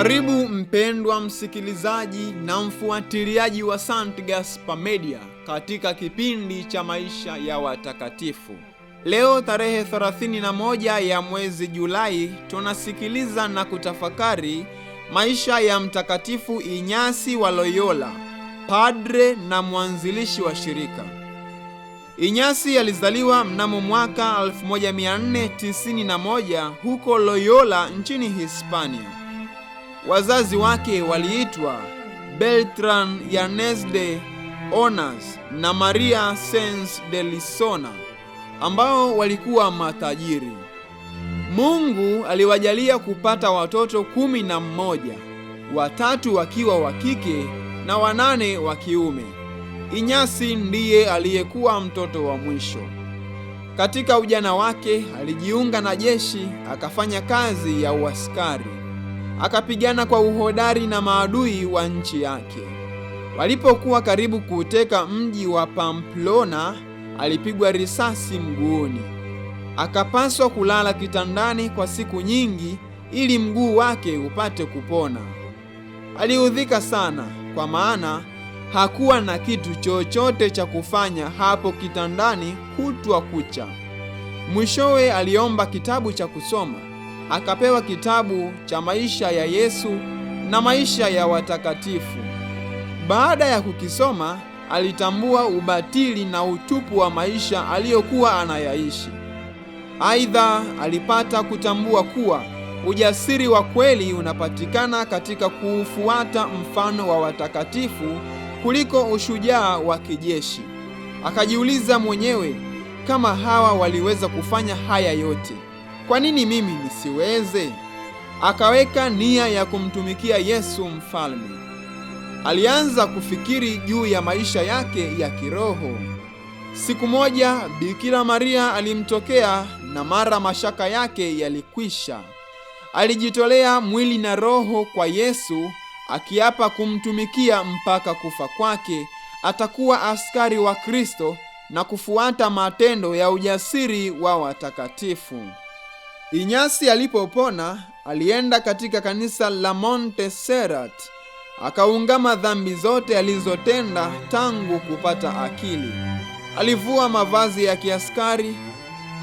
Karibu mpendwa msikilizaji na mfuatiliaji wa St. Gaspar Media katika kipindi cha maisha ya watakatifu. Leo tarehe 31 ya mwezi Julai tunasikiliza na kutafakari maisha ya Mtakatifu Inyasi wa Loyola, padre na mwanzilishi wa shirika. Inyasi alizaliwa mnamo mwaka 1491 huko Loyola nchini Hispania. Wazazi wake waliitwa Beltran Yanez de Onas na Maria Sens de Lisona, ambao walikuwa matajiri. Mungu aliwajalia kupata watoto 11, 3 wakiwa wa kike na 8 wa kiume. Inyasi ndiye aliyekuwa mtoto wa mwisho. Katika ujana wake alijiunga na jeshi, akafanya kazi ya uaskari. Akapigana kwa uhodari na maadui wa nchi yake. Walipokuwa karibu kuuteka mji wa Pamplona, alipigwa risasi mguuni. Akapaswa kulala kitandani kwa siku nyingi ili mguu wake upate kupona. Aliudhika sana, kwa maana hakuwa na kitu chochote cha kufanya hapo kitandani kutwa kucha. Mwishowe aliomba kitabu cha kusoma. Akapewa kitabu cha maisha ya Yesu na maisha ya watakatifu. Baada ya kukisoma, alitambua ubatili na utupu wa maisha aliyokuwa anayaishi. Aidha, alipata kutambua kuwa ujasiri wa kweli unapatikana katika kuufuata mfano wa watakatifu kuliko ushujaa wa kijeshi. Akajiuliza mwenyewe, kama hawa waliweza kufanya haya yote, kwa nini mimi nisiweze? Akaweka nia ya kumtumikia Yesu mfalme. Alianza kufikiri juu ya maisha yake ya kiroho. Siku moja Bikira Maria alimtokea na mara mashaka yake yalikwisha. Alijitolea mwili na roho kwa Yesu, akiapa kumtumikia mpaka kufa kwake. Atakuwa askari wa Kristo na kufuata matendo ya ujasiri wa watakatifu. Inyasi alipopona, alienda katika kanisa la Montserrat, akaungama dhambi zote alizotenda tangu kupata akili. Alivua mavazi ya kiaskari,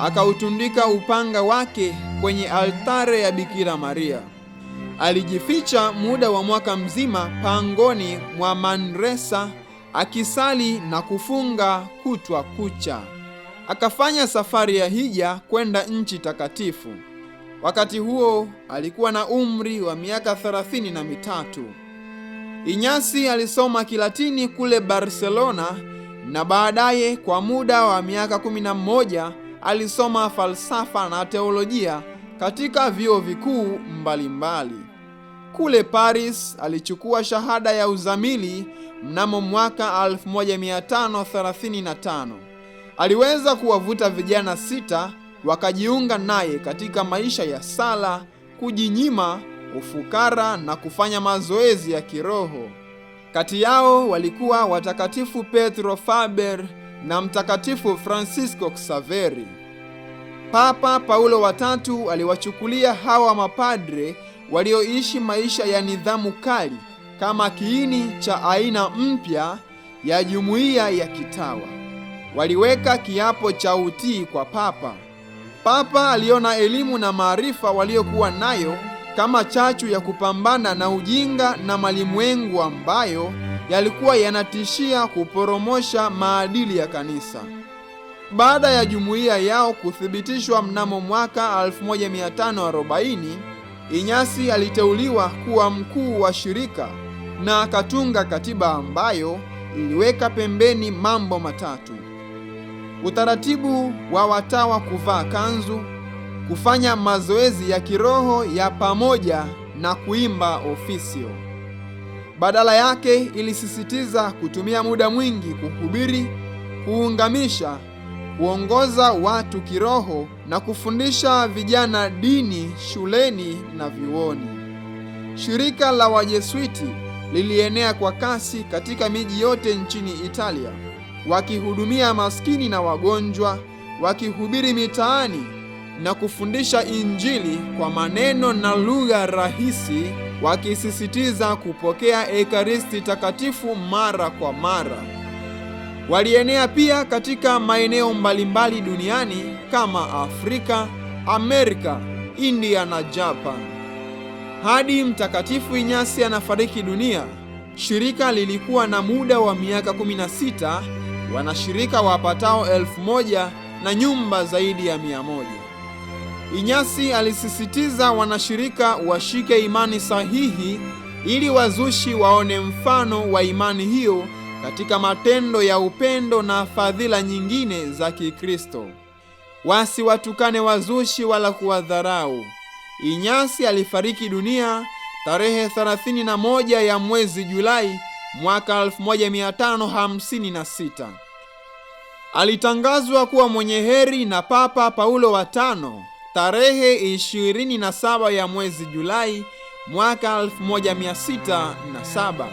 akautundika upanga wake kwenye altare ya Bikira Maria. Alijificha muda wa mwaka mzima pangoni mwa Manresa, akisali na kufunga kutwa kucha. Akafanya safari ya hija kwenda nchi takatifu. Wakati huo alikuwa na umri wa miaka 33. Inyasi alisoma Kilatini kule Barcelona, na baadaye kwa muda wa miaka 11 alisoma falsafa na teolojia katika vyuo vikuu mbalimbali. Kule Paris alichukua shahada ya uzamili mnamo mwaka 1535. Aliweza kuwavuta vijana 6 wakajiunga naye katika maisha ya sala, kujinyima, ufukara na kufanya mazoezi ya kiroho. Kati yao walikuwa watakatifu Petro Faber na mtakatifu Francisco Xaveri. Papa Paulo wa III aliwachukulia hawa mapadre walioishi maisha ya nidhamu kali kama kiini cha aina mpya ya jumuiya ya kitawa. Waliweka kiapo cha utii kwa Papa. Papa aliona elimu na maarifa waliokuwa nayo kama chachu ya kupambana na ujinga na malimwengu ambayo yalikuwa yanatishia kuporomosha maadili ya kanisa. Baada ya jumuiya yao kuthibitishwa mnamo mwaka 1540, Inyasi aliteuliwa kuwa mkuu wa shirika na akatunga katiba ambayo iliweka pembeni mambo matatu: utaratibu wa watawa kuvaa kanzu, kufanya mazoezi ya kiroho ya pamoja na kuimba ofisio. Badala yake ilisisitiza kutumia muda mwingi kuhubiri, kuungamisha, kuongoza watu kiroho na kufundisha vijana dini shuleni na vyuoni. Shirika la Wajesuiti lilienea kwa kasi katika miji yote nchini Italia, wakihudumia maskini na wagonjwa, wakihubiri mitaani na kufundisha Injili kwa maneno na lugha rahisi wakisisitiza kupokea Ekaristi Takatifu mara kwa mara. Walienea pia katika maeneo mbalimbali duniani kama Afrika, Amerika, India na Japan. Hadi Mtakatifu Inyasi anafariki dunia, shirika lilikuwa na muda wa miaka 16, wanashirika wapatao 1000 na nyumba zaidi ya 100. Inyasi alisisitiza wanashirika washike imani sahihi ili wazushi waone mfano wa imani hiyo katika matendo ya upendo na fadhila nyingine za Kikristo. Wasiwatukane wazushi wala kuwadharau. Inyasi alifariki dunia tarehe 31 ya mwezi Julai mwaka 1556. Alitangazwa kuwa mwenye heri na Papa Paulo wa tano tarehe 27 ya mwezi Julai mwaka 1607.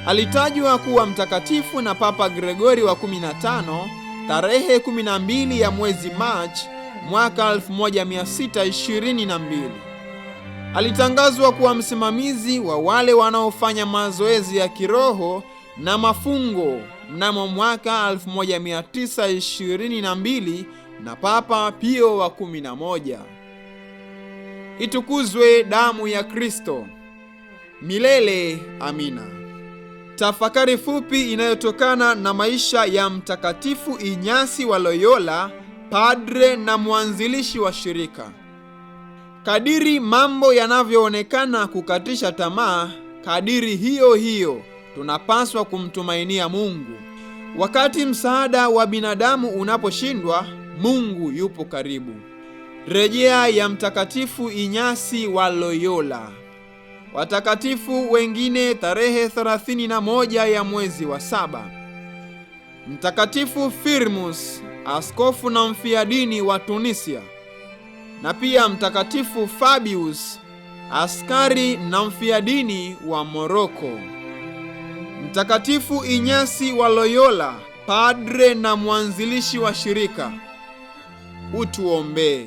Alitajwa kuwa mtakatifu na Papa Gregori wa 15 tarehe 12 ya mwezi Machi mwaka 1622. Alitangazwa kuwa msimamizi wa wale wanaofanya mazoezi ya kiroho na mafungo mnamo mwaka 1922 na Papa Pio wa 11. Itukuzwe damu ya Kristo! Milele amina. Tafakari fupi inayotokana na maisha ya Mtakatifu Inyasi wa Loyola, padre na mwanzilishi wa shirika. Kadiri mambo yanavyoonekana kukatisha tamaa, kadiri hiyo hiyo tunapaswa kumtumainia Mungu. Wakati msaada wa binadamu unaposhindwa, Mungu yupo karibu. Rejea ya Mtakatifu Inyasi wa Loyola. Watakatifu wengine tarehe 31 ya mwezi wa 7. Mtakatifu Firmus, askofu na mfiadini wa Tunisia, na pia Mtakatifu Fabius, askari na mfiadini wa Moroko. Mtakatifu Inyasi wa Loyola, padre na mwanzilishi wa shirika, utuombee.